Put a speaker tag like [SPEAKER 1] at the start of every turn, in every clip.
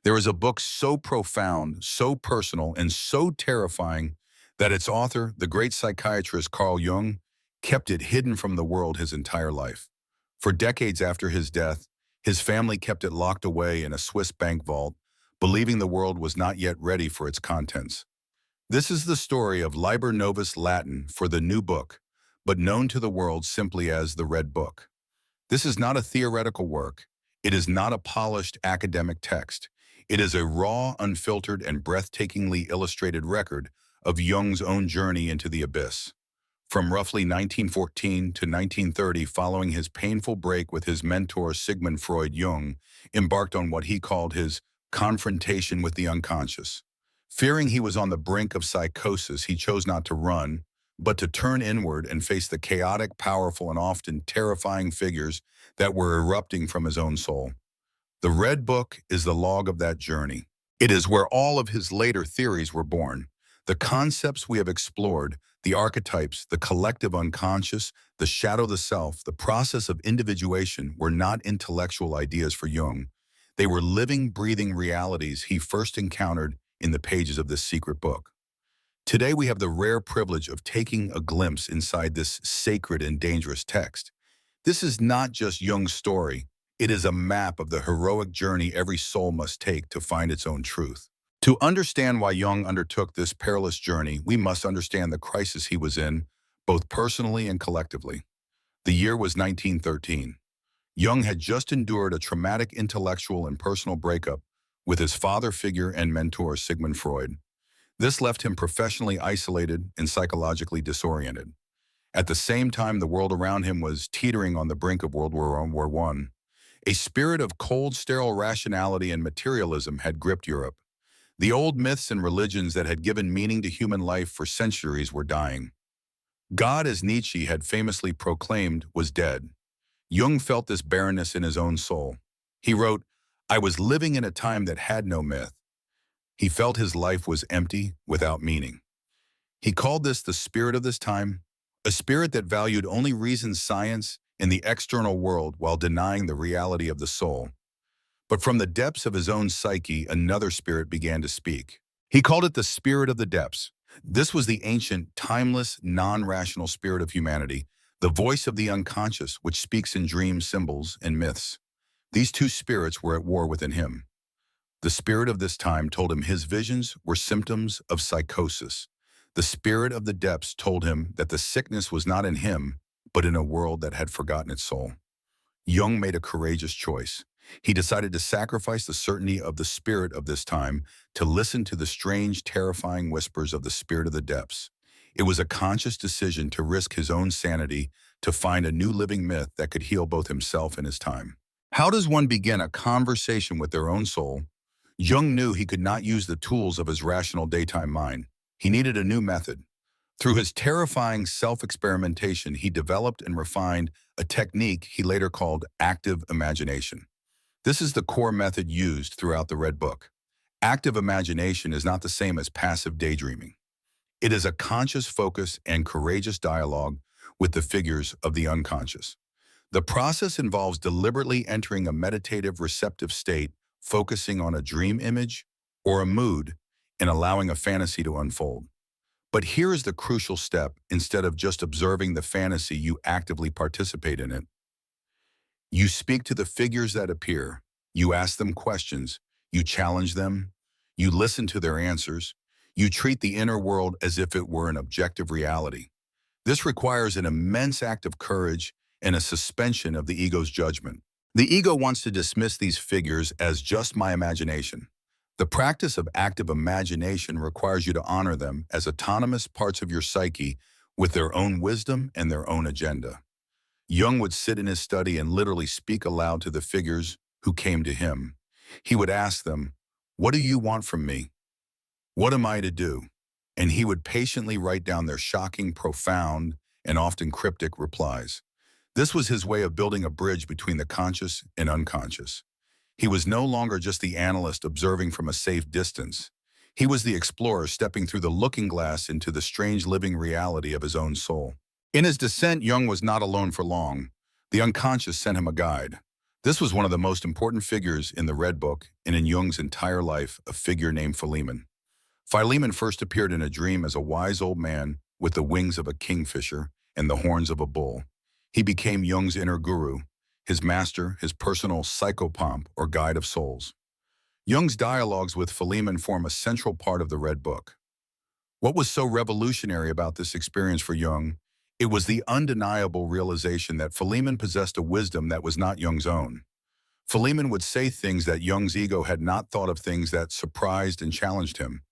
[SPEAKER 1] There is a book so profound, so personal, and so terrifying that its author, the great psychiatrist Carl Jung, kept it hidden from the world his entire life. For decades after his death, his family kept it locked away in a Swiss bank vault, believing the world was not yet ready for its contents. This is the story of Liber Novus Latin for the New Book, but known to the world simply as the Red Book. This is not a theoretical work. It is not a polished academic text. It is a raw, unfiltered, and breathtakingly illustrated record of Jung's own journey into the abyss. From roughly 1914 to 1930, following his painful break with his mentor Sigmund Freud, Jung embarked on what he called his confrontation with the unconscious. Fearing he was on the brink of psychosis, he chose not to run, but to turn inward and face the chaotic, powerful, and often terrifying figures that were erupting from his own soul. The Red Book is the log of that journey. It is where all of his later theories were born. The concepts we have explored, the archetypes, the collective unconscious, the shadow, the self, the process of individuation were not intellectual ideas for Jung. They were living, breathing realities he first encountered in the pages of this secret book. Today we have the rare privilege of taking a glimpse inside this sacred and dangerous text. This is not just Jung's story. It is a map of the heroic journey every soul must take to find its own truth. To understand why Jung undertook this perilous journey, we must understand the crisis he was in, both personally and collectively. The year was 1913. Jung had just endured a traumatic intellectual and personal breakup with his father figure and mentor Sigmund Freud. This left him professionally isolated and psychologically disoriented. At the same time, the world around him was teetering on the brink of World War I. A spirit of cold, sterile rationality and materialism had gripped Europe. The old myths and religions that had given meaning to human life for centuries were dying. God, as Nietzsche had famously proclaimed, was dead. Jung felt this barrenness in his own soul. He wrote, "I was living in a time that had no myth." He felt his life was empty, without meaning. He called this the spirit of this time, a spirit that valued only reason, science, and the external world while denying the reality of the soul. But from the depths of his own psyche, another spirit began to speak. He called it the spirit of the depths. This was the ancient, timeless, non-rational spirit of humanity, the voice of the unconscious, which speaks in dreams, symbols, and myths. These two spirits were at war within him. The spirit of this time told him his visions were symptoms of psychosis. The spirit of the depths told him that the sickness was not in him, but in a world that had forgotten its soul. Jung made a courageous choice. He decided to sacrifice the certainty of the spirit of this time to listen to the strange, terrifying whispers of the spirit of the depths. It was a conscious decision to risk his own sanity to find a new living myth that could heal both himself and his time. How does one begin a conversation with their own soul? Jung knew he could not use the tools of his rational daytime mind. He needed a new method. Through his terrifying self-experimentation, he developed and refined a technique he later called active imagination. This is the core method used throughout the Red Book. Active imagination is not the same as passive daydreaming. It is a conscious focus and courageous dialogue with the figures of the unconscious. The process involves deliberately entering a meditative, receptive state, focusing on a dream image or a mood, and allowing a fantasy to unfold. But here is the crucial step. Instead of just observing the fantasy, you actively participate in it. You speak to the figures that appear. You ask them questions. You challenge them. You listen to their answers. You treat the inner world as if it were an objective reality. This requires an immense act of courage and a suspension of the ego's judgment. The ego wants to dismiss these figures as just my imagination. The practice of active imagination requires you to honor them as autonomous parts of your psyche with their own wisdom and their own agenda. Jung would sit in his study and literally speak aloud to the figures who came to him. He would ask them, "What do you want from me? What am I to do?" And he would patiently write down their shocking, profound, and often cryptic replies. This was his way of building a bridge between the conscious and unconscious. He was no longer just the analyst observing from a safe distance. He was the explorer stepping through the looking glass into the strange living reality of his own soul. In his descent, Jung was not alone for long. The unconscious sent him a guide. This was one of the most important figures in the Red Book and in Jung's entire life, a figure named Philemon. Philemon first appeared in a dream as a wise old man with the wings of a kingfisher and the horns of a bull. He became Jung's inner guru, his master, his personal psychopomp or guide of souls. Jung's dialogues with Philemon form a central part of the Red Book. What was so revolutionary about this experience for Jung? It was the undeniable realization that Philemon possessed a wisdom that was not Jung's own. Philemon would say things that Jung's ego had not thought of, things that surprised and challenged him.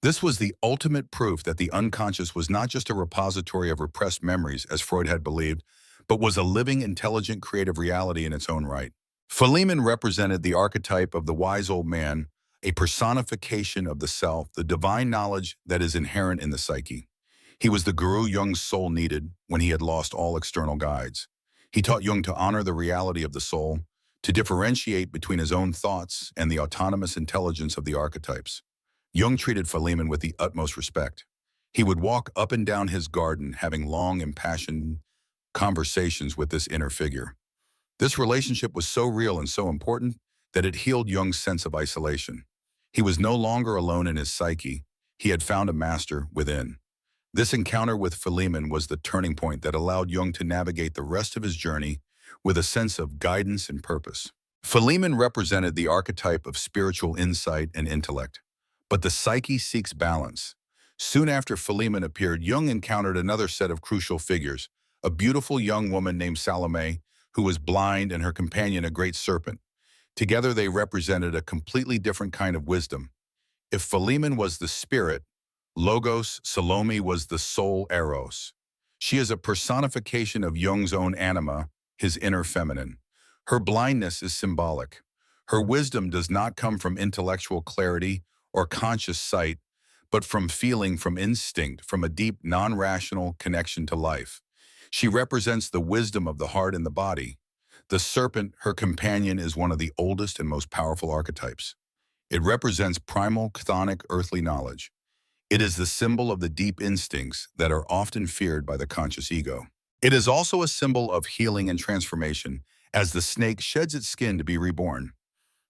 [SPEAKER 1] This was the ultimate proof that the unconscious was not just a repository of repressed memories, as Freud had believed, but was a living, intelligent, creative reality in its own right. Philemon represented the archetype of the wise old man, a personification of the self, the divine knowledge that is inherent in the psyche. He was the guru Jung's soul needed when he had lost all external guides. He taught Jung to honor the reality of the soul, to differentiate between his own thoughts and the autonomous intelligence of the archetypes. Jung treated Philemon with the utmost respect. He would walk up and down his garden, having long, impassioned conversations with this inner figure. This relationship was so real and so important that it healed Jung's sense of isolation. He was no longer alone in his psyche. He had found a master within. This encounter with Philemon was the turning point that allowed Jung to navigate the rest of his journey with a sense of guidance and purpose. Philemon represented the archetype of spiritual insight and intellect. But the psyche seeks balance. Soon after Philemon appeared, Jung encountered another set of crucial figures, a beautiful young woman named Salome, who was blind, and her companion, a great serpent. Together they represented a completely different kind of wisdom. If Philemon was the spirit, Logos, Salome was the soul, Eros. She is a personification of Jung's own anima, his inner feminine. Her blindness is symbolic. Her wisdom does not come from intellectual clarity or conscious sight, but from feeling, from instinct, from a deep, non-rational connection to life. She represents the wisdom of the heart and the body. The serpent, her companion, is one of the oldest and most powerful archetypes. It represents primal, chthonic, earthly knowledge. It is the symbol of the deep instincts that are often feared by the conscious ego. It is also a symbol of healing and transformation, as the snake sheds its skin to be reborn.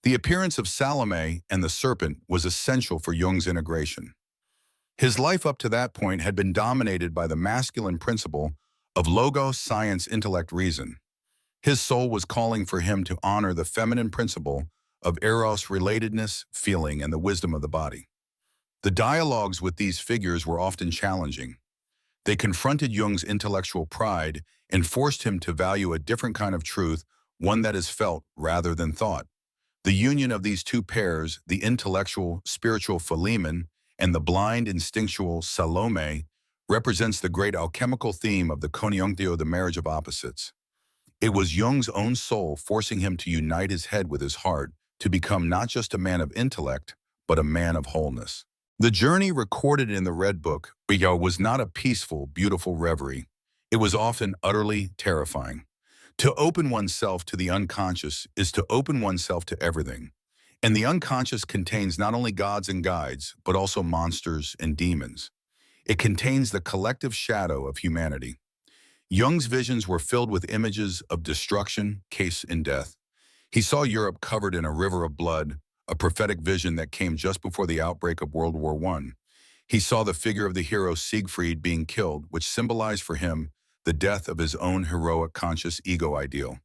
[SPEAKER 1] The appearance of Salome and the serpent was essential for Jung's integration. His life up to that point had been dominated by the masculine principle of logos, science, intellect, reason. His soul was calling for him to honor the feminine principle of eros, relatedness, feeling, and the wisdom of the body. The dialogues with these figures were often challenging. They confronted Jung's intellectual pride and forced him to value a different kind of truth, one that is felt rather than thought. The union of these two pairs, the intellectual, spiritual Philemon and the blind, instinctual Salome, represents the great alchemical theme of the conjunctio, the marriage of opposites. It was Jung's own soul forcing him to unite his head with his heart, to become not just a man of intellect, but a man of wholeness. The journey recorded in the Red Book was not a peaceful, beautiful reverie. It was often utterly terrifying. To open oneself to the unconscious is to open oneself to everything. And the unconscious contains not only gods and guides, but also monsters and demons. It contains the collective shadow of humanity. Jung's visions were filled with images of destruction, case, and death. He saw Europe covered in a river of blood, a prophetic vision that came just before the outbreak of World War I. He saw the figure of the hero Siegfried being killed, which symbolized for him the death of his own heroic conscious ego ideal.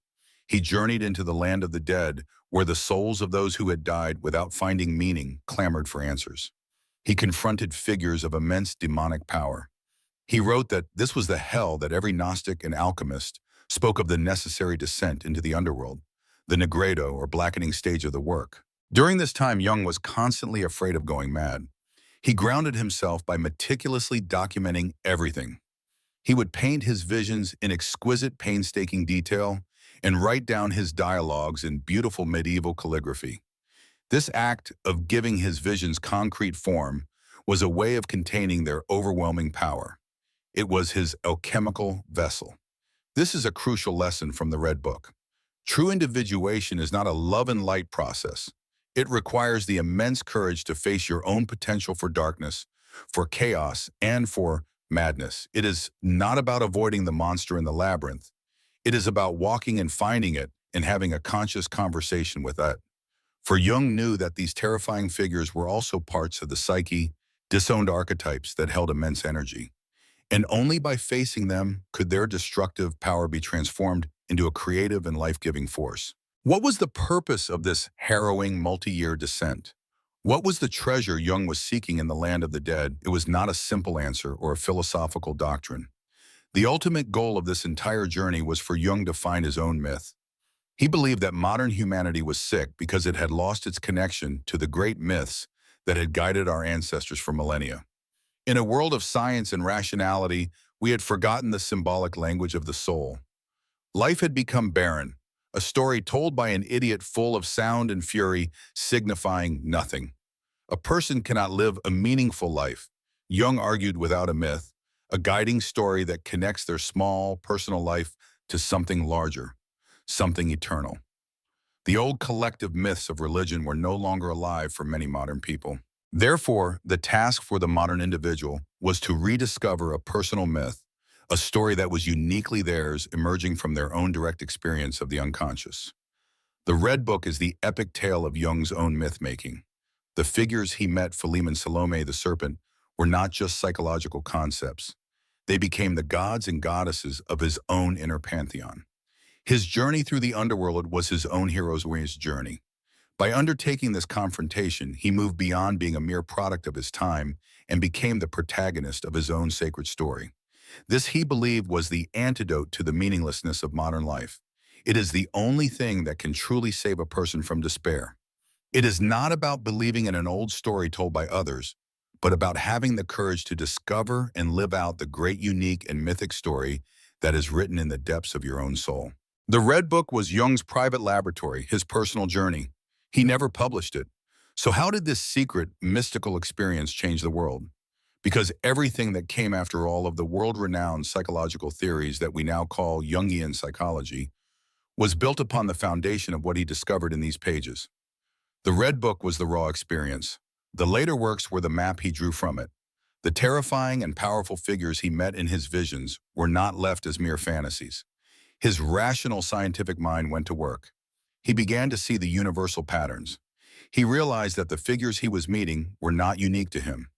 [SPEAKER 1] He journeyed into the land of the dead, where the souls of those who had died without finding meaning clamored for answers. He confronted figures of immense demonic power. He wrote that this was the hell that every Gnostic and alchemist spoke of, the necessary descent into the underworld, the negredo or blackening stage of the work. During this time, Jung was constantly afraid of going mad. He grounded himself by meticulously documenting everything. He would paint his visions in exquisite, painstaking detail and write down his dialogues in beautiful medieval calligraphy. This act of giving his visions concrete form was a way of containing their overwhelming power. It was his alchemical vessel. This is a crucial lesson from the Red Book. True individuation is not a love and light process. It requires the immense courage to face your own potential for darkness, for chaos, and for madness. It is not about avoiding the monster in the labyrinth. It is about walking and finding it and having a conscious conversation with that. For Jung knew that these terrifying figures were also parts of the psyche, disowned archetypes that held immense energy. And only by facing them could their destructive power be transformed into a creative and life-giving force. What was the purpose of this harrowing multi-year descent? What was the treasure Jung was seeking in the land of the dead? It was not a simple answer or a philosophical doctrine. The ultimate goal of this entire journey was for Jung to find his own myth. He believed that modern humanity was sick because it had lost its connection to the great myths that had guided our ancestors for millennia. In a world of science and rationality, we had forgotten the symbolic language of the soul. Life had become barren, a story told by an idiot full of sound and fury, signifying nothing. A person cannot live a meaningful life, Jung argued, without a myth, a guiding story that connects their small, personal life to something larger, something eternal. The old collective myths of religion were no longer alive for many modern people. Therefore, the task for the modern individual was to rediscover a personal myth, a story that was uniquely theirs, emerging from their own direct experience of the unconscious. The Red Book is the epic tale of Jung's own myth-making. The figures he met, Philemon, Salome The Serpent, were not just psychological concepts. They became the gods and goddesses of his own inner pantheon. His journey through the underworld was his own hero's journey. By undertaking this confrontation, he moved beyond being a mere product of his time and became the protagonist of his own sacred story. This, he believed, was the antidote to the meaninglessness of modern life. It is the only thing that can truly save a person from despair. It is not about believing in an old story told by others, but about having the courage to discover and live out the great, unique, and mythic story that is written in the depths of your own soul. The Red Book was Jung's private laboratory, his personal journey. He never published it. So how did this secret, mystical experience change the world? Because everything that came after all of the world-renowned psychological theories that we now call Jungian psychology was built upon the foundation of what he discovered in these pages. The Red Book was the raw experience. The later works were the map he drew from it. The terrifying and powerful figures he met in his visions were not left as mere fantasies. His rational scientific mind went to work. He began to see the universal patterns. He realized that the figures he was meeting were not unique to him.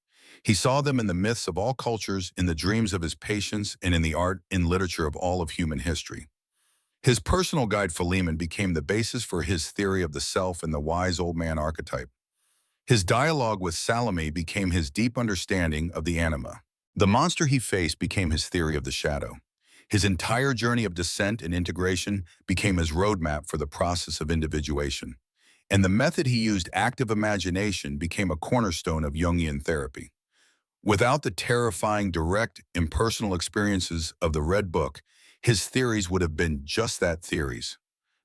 [SPEAKER 1] He saw them in the myths of all cultures, in the dreams of his patients, and in the art and literature of all of human history. His personal guide, Philemon, became the basis for his theory of the self and the wise old man archetype. His dialogue with Salome became his deep understanding of the anima. The monster he faced became his theory of the shadow. His entire journey of descent and integration became his roadmap for the process of individuation. And the method he used, active imagination, became a cornerstone of Jungian therapy. Without the terrifying, direct, impersonal experiences of the Red Book, his theories would have been just that, theories.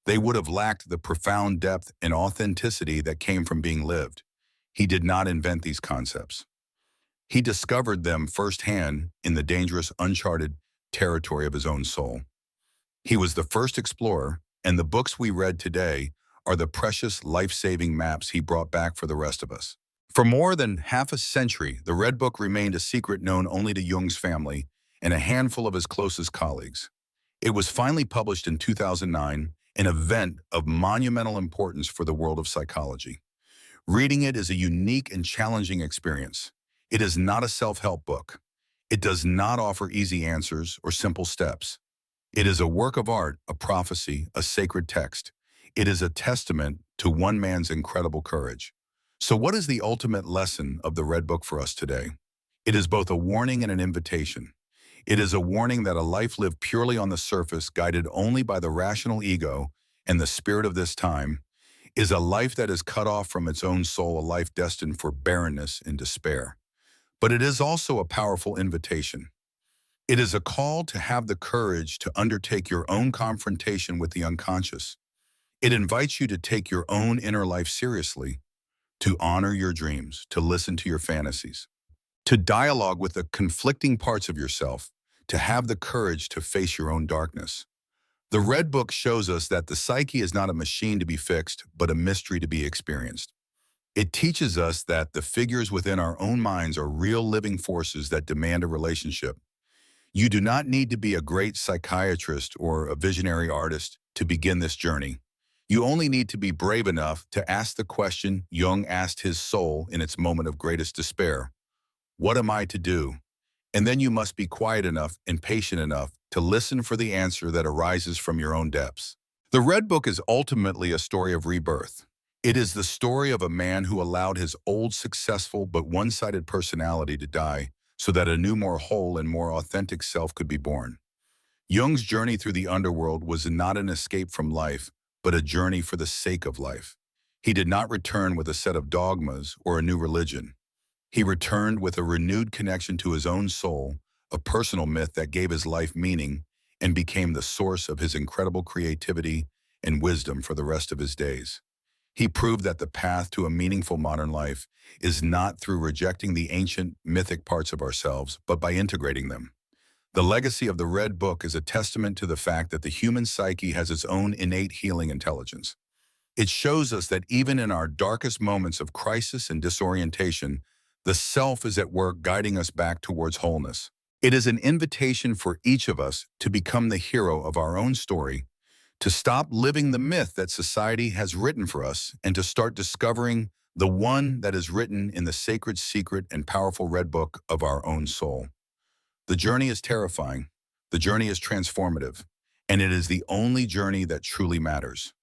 [SPEAKER 1] They would have lacked the profound depth and authenticity that came from being lived. He did not invent these concepts. He discovered them firsthand in the dangerous, uncharted territory of his own soul. He was the first explorer, and the books we read today are the precious, life-saving maps he brought back for the rest of us. For more than half a century, the Red Book remained a secret known only to Jung's family and a handful of his closest colleagues. It was finally published in 2009, an event of monumental importance for the world of psychology. Reading it is a unique and challenging experience. It is not a self-help book. It does not offer easy answers or simple steps. It is a work of art, a prophecy, a sacred text. It is a testament to one man's incredible courage. So what is the ultimate lesson of the Red Book for us today? It is both a warning and an invitation. It is a warning that a life lived purely on the surface, guided only by the rational ego and the spirit of this time, is a life that is cut off from its own soul, a life destined for barrenness and despair. But it is also a powerful invitation. It is a call to have the courage to undertake your own confrontation with the unconscious. It invites you to take your own inner life seriously, to honor your dreams, to listen to your fantasies, to dialogue with the conflicting parts of yourself, to have the courage to face your own darkness. The Red Book shows us that the psyche is not a machine to be fixed, but a mystery to be experienced. It teaches us that the figures within our own minds are real living forces that demand a relationship. You do not need to be a great psychiatrist or a visionary artist to begin this journey. You only need to be brave enough to ask the question Jung asked his soul in its moment of greatest despair. What am I to do? And then you must be quiet enough and patient enough to listen for the answer that arises from your own depths. The Red Book is ultimately a story of rebirth. It is the story of a man who allowed his old successful but one-sided personality to die so that a new, more whole and more authentic self could be born. Jung's journey through the underworld was not an escape from life, but a journey for the sake of life. He did not return with a set of dogmas or a new religion. He returned with a renewed connection to his own soul, a personal myth that gave his life meaning and became the source of his incredible creativity and wisdom for the rest of his days. He proved that the path to a meaningful modern life is not through rejecting the ancient, mythic parts of ourselves, but by integrating them. The legacy of the Red Book is a testament to the fact that the human psyche has its own innate healing intelligence. It shows us that even in our darkest moments of crisis and disorientation, the self is at work guiding us back towards wholeness. It is an invitation for each of us to become the hero of our own story, to stop living the myth that society has written for us, and to start discovering the one that is written in the sacred, secret, and powerful Red Book of our own soul. The journey is terrifying, the journey is transformative, and it is the only journey that truly matters.